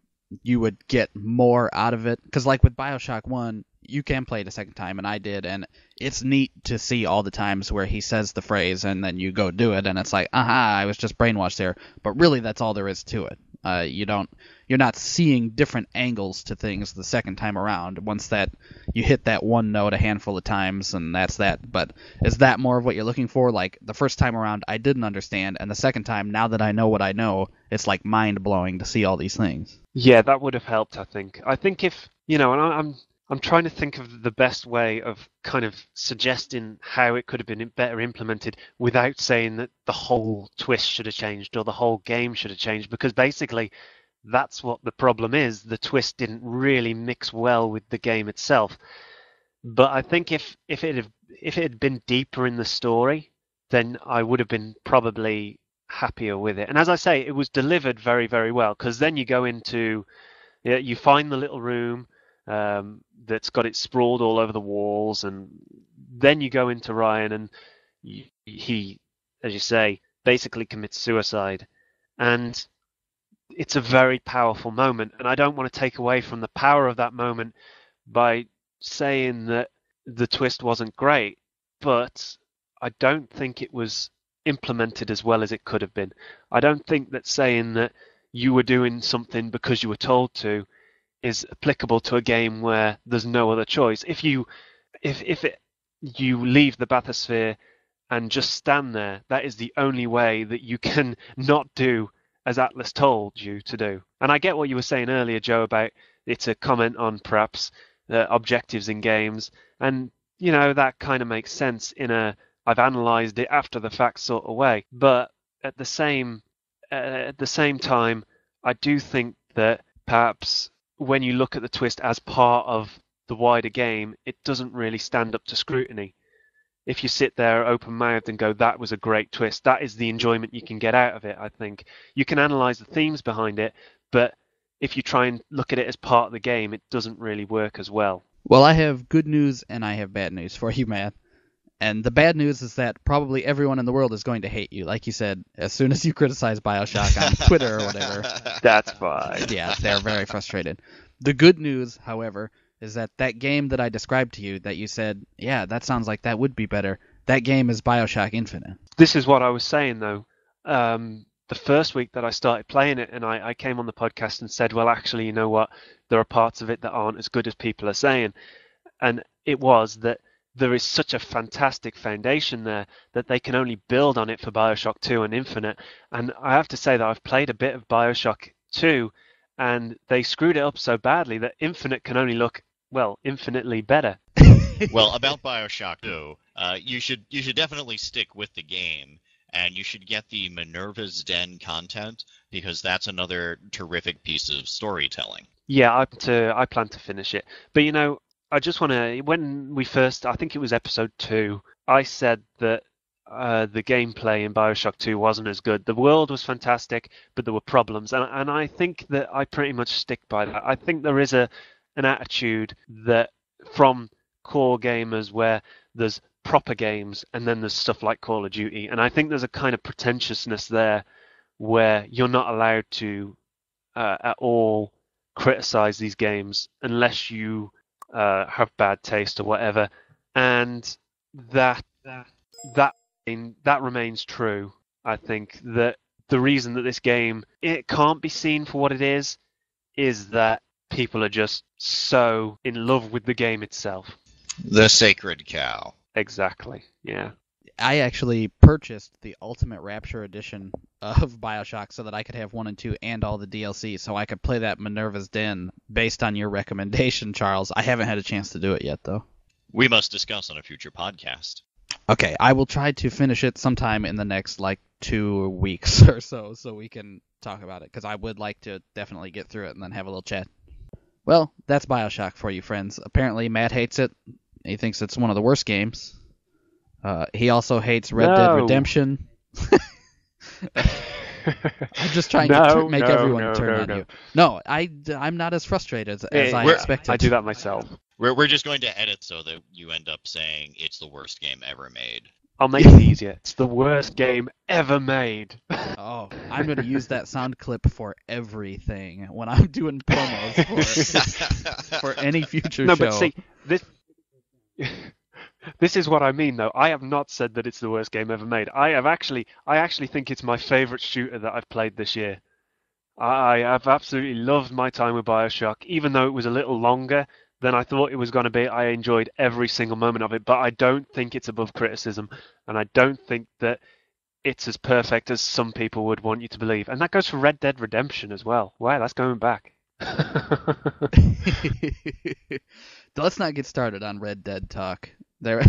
you would get more out of it? Because like with BioShock 1, you can play it a second time, and I did, and it's neat to see all the times where he says the phrase and then you go do it, and it's like, aha, I was just brainwashed there. But really, that's all there is to it. You're not seeing different angles to things the second time around. Once that you hit that one note a handful of times, and that's that. But is that more of what you're looking for? Like the first time around, I didn't understand, and the second time, now that I know what I know, it's like mind blowing to see all these things. Yeah, that would have helped, I think. I think if, and I'm trying to think of the best way of kind of suggesting how it could have been better implemented without saying that the whole twist should have changed or the whole game should have changed, because basically that's what the problem is. The twist didn't really mix well with the game itself. But I think if it had been deeper in the story, then I would have been probably happier with it. And as I say, it was delivered very, very well, because then you go into, you find the little room that's got it sprawled all over the walls, and then you go into Ryan, and he, as you say, basically commits suicide. And it's a very powerful moment, and I don't want to take away from the power of that moment by saying that the twist wasn't great, but I don't think it was implemented as well as it could have been. I don't think that saying that you were doing something because you were told to is applicable to a game where there's no other choice. If you leave the bathysphere and just stand there, that is the only way that you can not do as Atlas told you to do. And I get what you were saying earlier, Joe, about it's a comment on perhaps objectives in games, and that kind of makes sense in a I've analysed it after the fact sort of way. But at the same time, I do think that perhaps when you look at the twist as part of the wider game, it doesn't really stand up to scrutiny. If you sit there open-mouthed and go, that was a great twist, that is the enjoyment you can get out of it, I think. You can analyse the themes behind it, but if you try and look at it as part of the game, it doesn't really work as well. Well, I have good news and I have bad news for you, Matt. And the bad news is that probably everyone in the world is going to hate you. Like you said, as soon as you criticize BioShock on Twitter or whatever. That's fine. Yeah, they're very frustrated. The good news, however, is that game that I described to you that you said, yeah, that sounds like that would be better, that game is BioShock Infinite. This is what I was saying, though. The first week that I started playing it, and I came on the podcast and said, well, actually, you know what? There are parts of it that aren't as good as people are saying. And it was that there is such a fantastic foundation there that they can only build on it for BioShock 2 and Infinite. And I have to say that I've played a bit of BioShock 2, and they screwed it up so badly that Infinite can only look, well, infinitely better. Well, about BioShock 2, you should definitely stick with the game, and you should get the Minerva's Den content, because that's another terrific piece of storytelling. Yeah, I plan to finish it. But I just want to, when we first, I think it was episode 2, I said that the gameplay in BioShock 2 wasn't as good. The world was fantastic, but there were problems. And I think that I pretty much stick by that. I think there is an attitude that from core gamers where there's proper games and then there's stuff like Call of Duty. And I think there's a kind of pretentiousness there where you're not allowed to at all criticize these games unless you have bad taste or whatever, and that remains true. I think that the reason that this game it can't be seen for what it is that people are just so in love with the game itself. The sacred cow. Exactly. Yeah. I actually purchased the Ultimate Rapture edition of BioShock so that I could have 1 and 2 and all the DLC, so I could play that Minerva's Den based on your recommendation, Charles. I haven't had a chance to do it yet, though. We must discuss on a future podcast. Okay, I will try to finish it sometime in the next, 2 weeks or so we can talk about it, because I would like to definitely get through it and then have a little chat. Well, that's BioShock for you, friends. Apparently Matt hates it. He thinks it's one of the worst games. He also hates Red Dead No. Redemption. I'm just trying to make everyone turn on you. No, I'm not as frustrated as I expected. I do that myself. We're just going to edit so that you end up saying it's the worst game ever made. I'll make it easier. It's the worst game ever made. Oh, I'm going to use that sound clip for everything when I'm doing promos for any future show. No, but see, this is what I mean, though. I have not said that it's the worst game ever made. I actually think it's my favorite shooter that I've played this year. I have absolutely loved my time with BioShock, even though it was a little longer than I thought it was going to be. I enjoyed every single moment of it, but I don't think it's above criticism, and I don't think that it's as perfect as some people would want you to believe. And that goes for Red Dead Redemption as well. Wow, that's going back. Let's not get started on Red Dead talk. There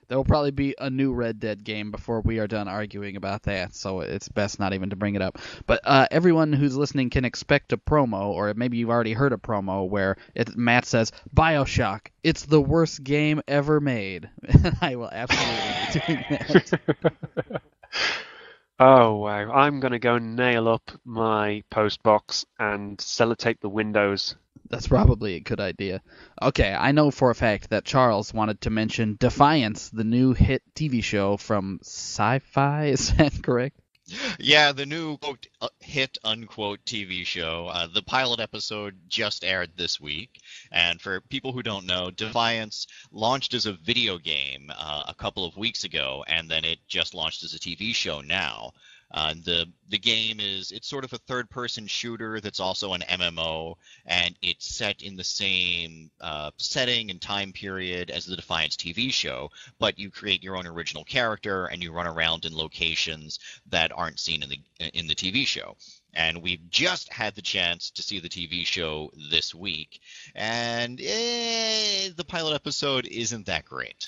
will probably be a new Red Dead game before we are done arguing about that, so it's best not even to bring it up. But everyone who's listening can expect a promo, or maybe you've already heard a promo where Matt says, BioShock, it's the worst game ever made. I will absolutely be doing that. Oh, wow. I'm going to go nail up my post box and sellotape the windows. That's probably a good idea. Okay, I know for a fact that Charles wanted to mention Defiance, the new hit TV show from Sci-Fi. Is that correct? Yeah, the new quote, hit unquote TV show. The pilot episode just aired this week. And for people who don't know, Defiance launched as a video game a couple of weeks ago, and then it just launched as a TV show now. The game it's sort of a third-person shooter that's also an MMO, and it's set in the same setting and time period as the Defiance TV show, but you create your own original character and you run around in locations that aren't seen in the TV show. And we've just had the chance to see the TV show this week, and the pilot episode isn't that great.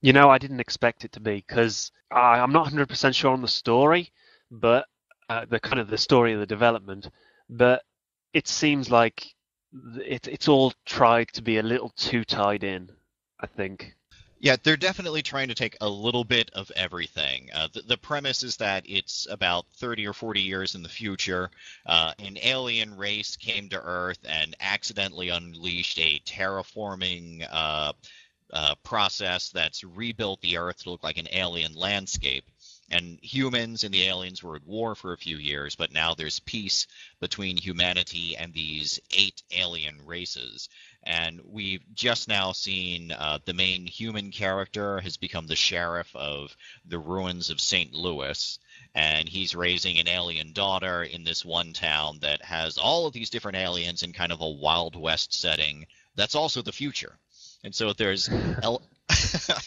You know, I didn't expect it to be, because I'm not 100% sure on the story, but the story of the development, but it seems like it's all tried to be a little too tied in, I think. Yeah, they're definitely trying to take a little bit of everything. The premise is that it's about 30 or 40 years in the future. An alien race came to Earth and accidentally unleashed a terraforming process that's rebuilt the Earth to look like an alien landscape. And humans and the aliens were at war for a few years, but now there's peace between humanity and these 8 alien races. And we've just now seen the main human character has become the sheriff of the ruins of St. Louis, and he's raising an alien daughter in this one town that has all of these different aliens in kind of a Wild West setting. That's also the future. And so there's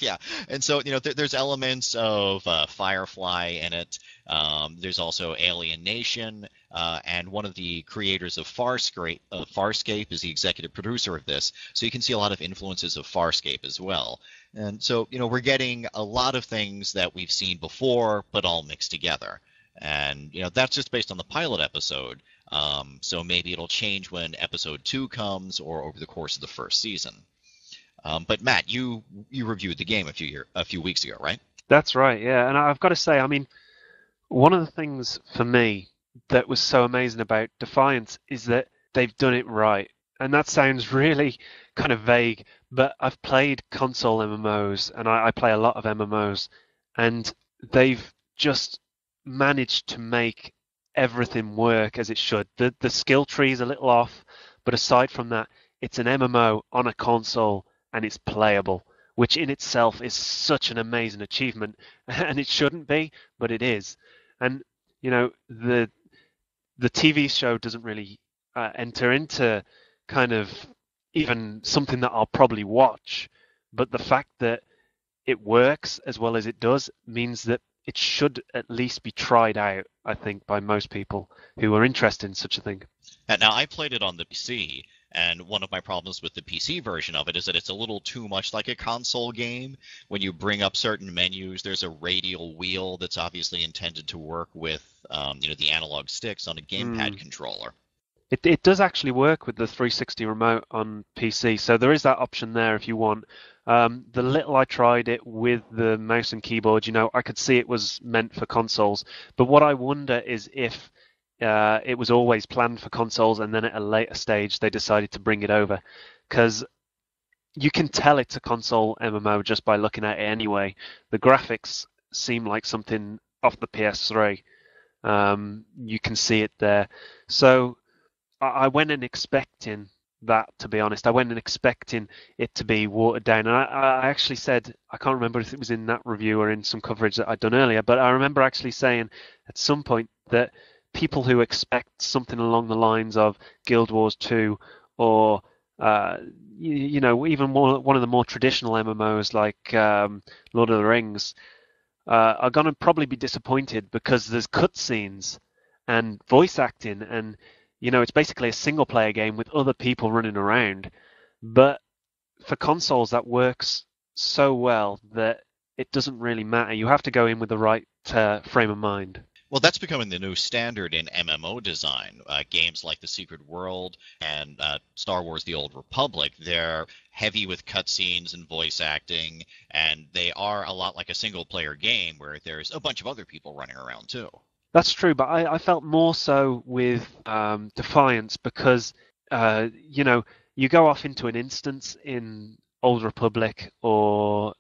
yeah, and so there's elements of Firefly in it. There's also Alien Nation, and one of the creators of Farscape is the executive producer of this. So you can see a lot of influences of Farscape as well. And so we're getting a lot of things that we've seen before, but all mixed together. And that's just based on the pilot episode. So maybe it'll change when episode 2 comes, or over the course of the first season. But Matt, you reviewed the game a few weeks ago, right? That's right, yeah. And I've got to say, I mean, one of the things for me that was so amazing about Defiance is that they've done it right. And that sounds really kind of vague, but I've played console MMOs, and I play a lot of MMOs, and they've just managed to make everything work as it should. The skill tree is a little off, but aside from that, it's an MMO on a console, and it's playable, which in itself is such an amazing achievement. And it shouldn't be, but it is. And the TV show doesn't really enter into kind of even something that I'll probably watch, but the fact that it works as well as it does means that it should at least be tried out, I think, by most people who are interested in such a thing. Now, I played it on the PC, and one of my problems with the PC version of it is that it's a little too much like a console game. When you bring up certain menus, there's a radial wheel that's obviously intended to work with the analog sticks on a gamepad controller. It does actually work with the 360 remote on PC, so there is that option there if you want. The little I tried it with the mouse and keyboard, I could see it was meant for consoles. But what I wonder is if it was always planned for consoles and then at a later stage they decided to bring it over. Because you can tell it's a console MMO just by looking at it anyway. The graphics seem like something off the PS3. You can see it there. So I went in expecting that, to be honest. I went in expecting it to be watered down. And I actually said, I can't remember if it was in that review or in some coverage that I'd done earlier, but I remember actually saying at some point that people who expect something along the lines of Guild Wars 2 or even one of the more traditional MMOs like Lord of the Rings are going to probably be disappointed because there's cutscenes and voice acting and it's basically a single player game with other people running around. But for consoles that works so well that it doesn't really matter. You have to go in with the right frame of mind. Well, that's becoming the new standard in MMO design. Games like The Secret World and Star Wars The Old Republic, they're heavy with cutscenes and voice acting, and they are a lot like a single-player game where there's a bunch of other people running around, too. That's true, but I felt more so with Defiance because, you go off into an instance in Old Republic or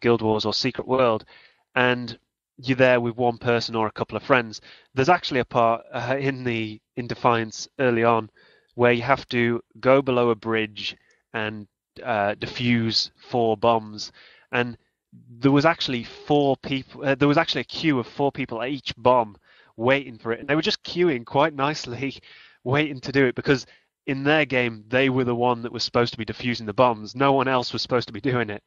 Guild Wars or Secret World, and you're there with one person or a couple of friends. There's actually a part in Defiance early on where you have to go below a bridge and defuse 4 bombs, and there was actually 4 people. There was actually a queue of 4 people at each bomb waiting for it, and they were just queuing quite nicely, waiting to do it because in their game they were the one that was supposed to be defusing the bombs. No one else was supposed to be doing it.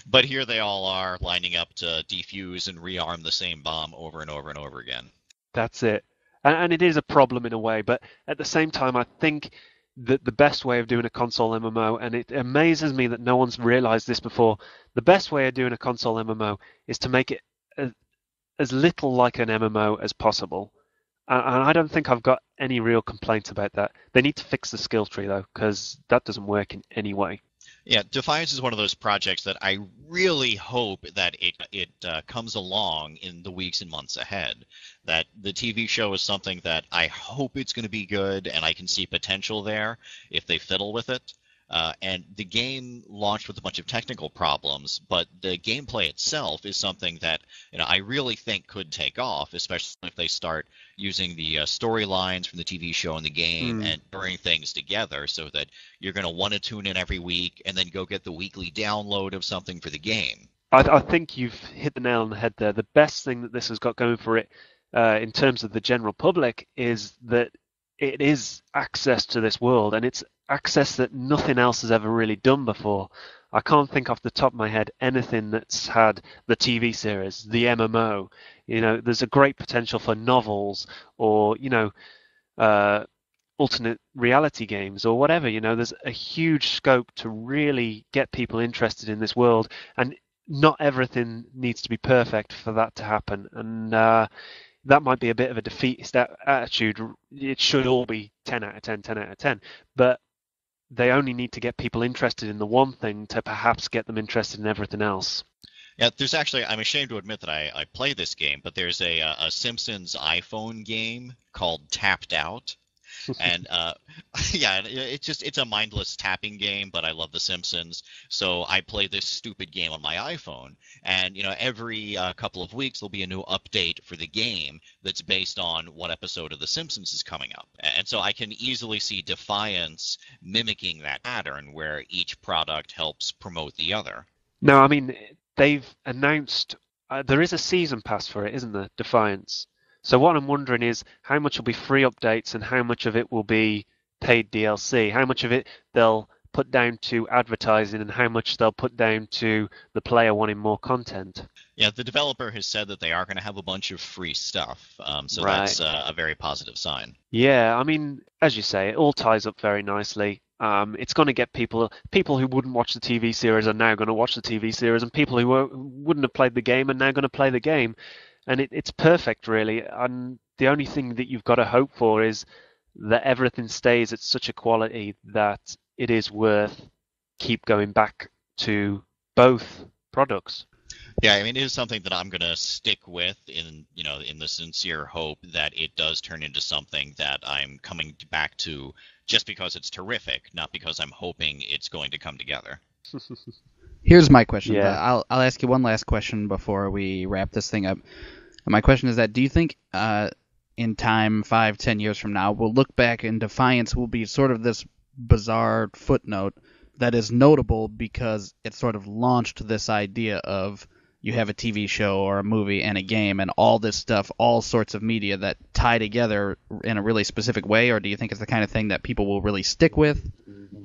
But here they all are lining up to defuse and rearm the same bomb over and over and over again. That's it. And it is a problem in a way, but at the same time, I think that the best way of doing a console MMO, and it amazes me that no one's realized this before, the best way of doing a console MMO is to make it as little like an MMO as possible. And I don't think I've got any real complaints about that. They need to fix the skill tree, though, because that doesn't work in any way. Yeah, Defiance is one of those projects that I really hope that it comes along in the weeks and months ahead. That the TV show is something that I hope it's going to be good, and I can see potential there if they fiddle with it. And the game launched with a bunch of technical problems, but the gameplay itself is something that I really think could take off, especially if they start using the storylines from the TV show and the game and bring things together so that you're going to want to tune in every week and then go get the weekly download of something for the game. I think you've hit the nail on the head there. The best thing that this has got going for it in terms of the general public is that it is access to this world, and it's access that nothing else has ever really done before. I can't think off the top of my head anything that's had the TV series, the MMO. There's a great potential for novels or, alternate reality games or whatever. There's a huge scope to really get people interested in this world, and not everything needs to be perfect for that to happen. And that might be a bit of a defeatist attitude. It should all be 10 out of 10, 10 out of 10. But they only need to get people interested in the one thing to perhaps get them interested in everything else. Yeah, there's actually, I'm ashamed to admit that I play this game, but there's a Simpsons iPhone game called Tapped Out. And yeah, it's a mindless tapping game, but I love The Simpsons, so I play this stupid game on my iPhone. And every couple of weeks there'll be a new update for the game that's based on what episode of The Simpsons is coming up. And so I can easily see Defiance mimicking that pattern where each product helps promote the other. No, I mean, they've announced there is a season pass for it, isn't there, Defiance? So what I'm wondering is how much will be free updates and how much of it will be paid DLC, how much of it they'll put down to advertising and how much they'll put down to the player wanting more content. Yeah, the developer has said that they are going to have a bunch of free stuff, so Right. That's a very positive sign. Yeah, I mean, as you say, it all ties up very nicely. It's going to get people who wouldn't watch the TV series are now going to watch the TV series, and people who wouldn't have played the game are now going to play the game. And it's perfect, really. And the only thing that you've got to hope for is that everything stays at such a quality that it is worth keep going back to both products. Yeah, I mean, it is something that I'm going to stick with in the sincere hope that it does turn into something that I'm coming back to just because it's terrific, not because I'm hoping it's going to come together. Here's my question. Yeah. But I'll ask you one last question before we wrap this thing up. My question is that do you think in time, 5-10 years from now, we'll look back and Defiance will be sort of this bizarre footnote that is notable because it sort of launched this idea of you have a TV show or a movie and a game and all this stuff, all sorts of media that tie together in a really specific way? Or do you think it's the kind of thing that people will really stick with?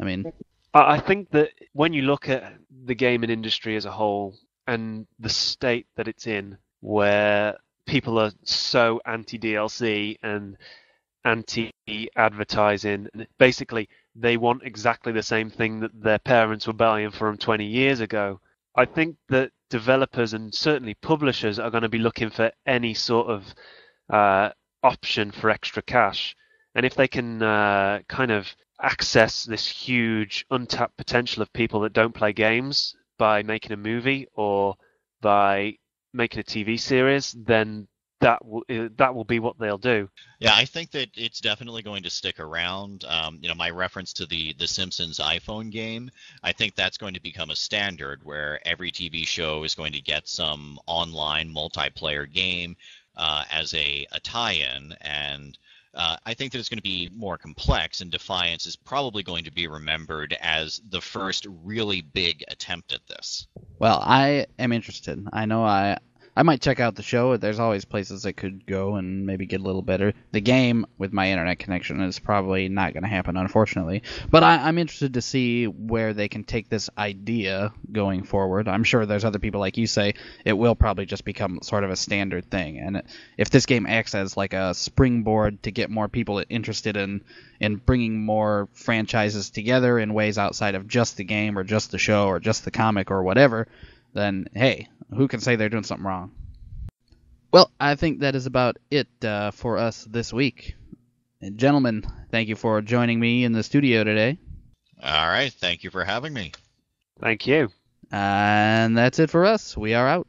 I mean, I think that when you look at the gaming industry as a whole and the state that it's in, where people are so anti-DLC and anti-advertising, basically they want exactly the same thing that their parents were buying for them 20 years ago. I think that developers and certainly publishers are going to be looking for any sort of option for extra cash. And if they can kind of access this huge untapped potential of people that don't play games by making a movie or by making a TV series, then that will be what they'll do. Yeah, I think that it's definitely going to stick around. My reference to the Simpsons iPhone game, I think that's going to become a standard where every TV show is going to get some online multiplayer game as a tie-in, and I think that it's going to be more complex, and Defiance is probably going to be remembered as the first really big attempt at this. well, I am interested. I know I might check out the show. There's always places that could go and maybe get a little better. The game, with my internet connection, is probably not going to happen, unfortunately. But I'm interested to see where they can take this idea going forward. I'm sure there's other people, like you say, it will probably just become sort of a standard thing. And if this game acts as like a springboard to get more people interested in bringing more franchises together in ways outside of just the game or just the show or just the comic or whatever, then hey, who can say they're doing something wrong? Well, I think that is about it for us this week. And gentlemen, thank you for joining me in the studio today. All right, thank you for having me. Thank you. And that's it for us. We are out.